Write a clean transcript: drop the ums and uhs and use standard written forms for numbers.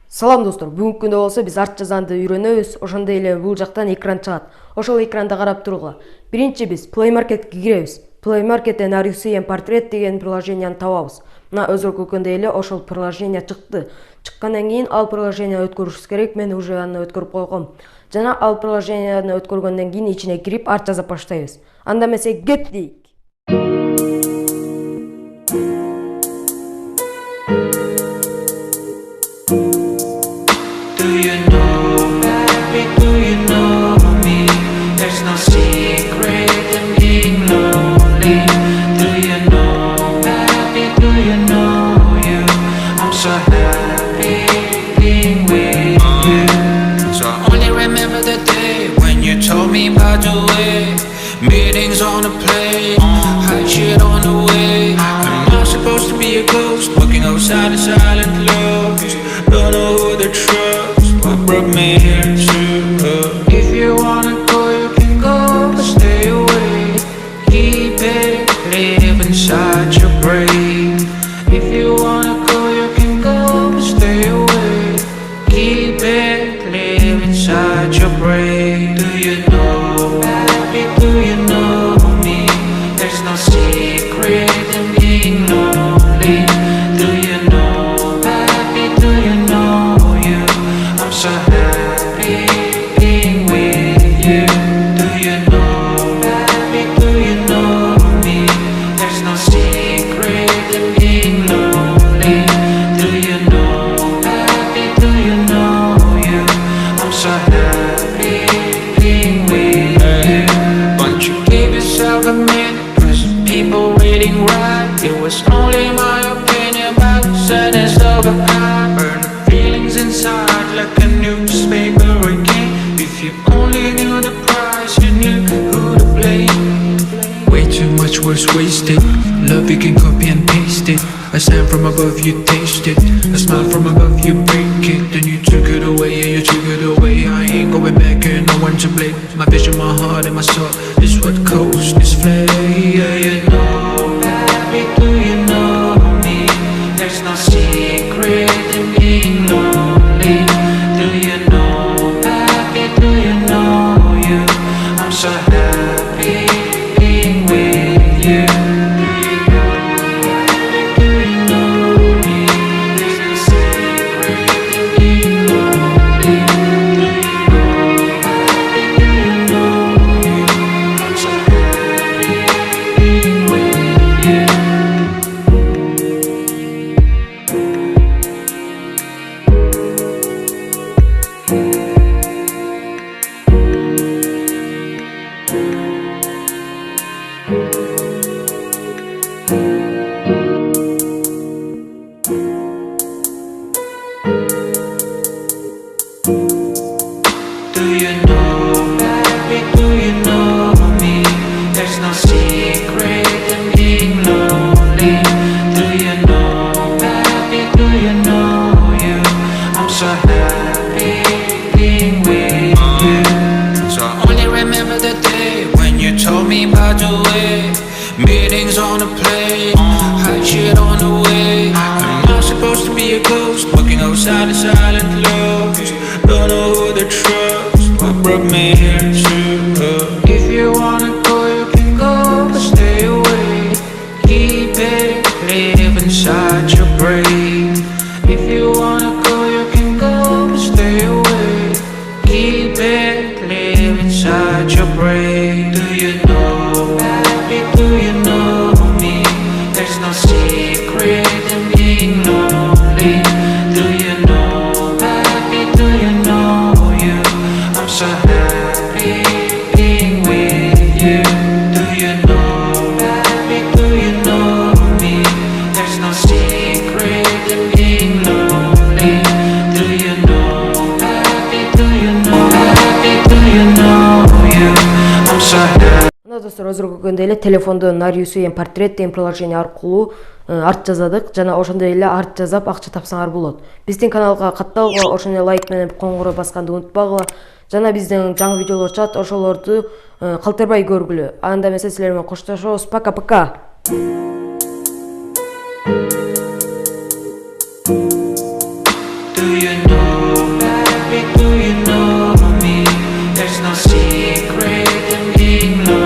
Салам достор, бүгүнкү күндө болсо биз арт жазанды үйрөнөбүз, ошондой эле бул жактан экран чыгат. Ошол экранда карап тургула. Биринчи биз Play Marketке киребиз. Play Market'ten mr.erka деген приложенияны табабыз. Мына өзү көргөндөй эле ошол приложение чыкты. Чыккандан кийин ал приложение өткөрүшүбүз керек. Мен уже аны өткөрүп койгом. Жана ал приложениени өткөргөндөн кийин ичине кирип арт жазап баштайбыз. Анда эмесе кеттик. Meetings on the plane, hot shit on the way. Am I supposed to be a ghost, walking outside in silent love? Don't know who to trust, what brought me here to If you wanna go, you can go, but stay away. Keep it, live inside your brain. If you wanna go, you can go, but stay away. Keep it, live inside your brain. Do you know, baby, do you know me? There's no secret in being lonely. Do you know, baby, do you know you? I'm so happy being with you. Do you know, baby, do you know me? There's no secret in being lonely. Do you know, baby, do you know you? I'm so happy being with you. But you gave yourself a minute, cause people waiting right. It was only my opinion about the sadness of a guy. Burn the feelings inside like a newspaper again. If you only knew the price, you knew who to blame. Way too much was wasted. Love you can copy and paste it. A sign from above you taste it. A smile from above you break it. Then you took it away, yeah, you took it away. I ain't going back here, no one to blame. My vision, my heart and my soul is what caused this flame. Yeah, you know, baby, do you know me? There's no secret in being lonely. Do you know, baby, do you know you? I'm so happy being with you. Meetings on the plane, hot shit on the way. Am I supposed to be a ghost, walking outside in silent love? Don't know who to trust, what brought me here to If you wanna go, you can go, but stay away. Keep it, live inside your brain. If you wanna go, you can go, but stay away. Keep it, live inside your brain. Do you know, baby, do you know me? There's no secret in being lonely. Do you know, baby, do you know you? I'm so happy being with you. Do you know, baby, do you know me? There's no secret in being lonely. Do you know, baby, do you know, baby, do you know you? I'm so happy. Достор, өзү көргөндөй эле телефондон mr.erka деген приложение аркылуу арт жазадык жана ошондой эле арт жазап акча тапсаңар болот. Биздин каналга катталгыла, ошондой лайк менен коңгуроо басканды унутпагыла. Жана биздин жаңы видеолор чыгат, ошолорду калтырбай көргүлө. Анда эмесе силер менен коштошобуз. Пока-пока. Do you know, baby, do you know me? There's no secret in being low.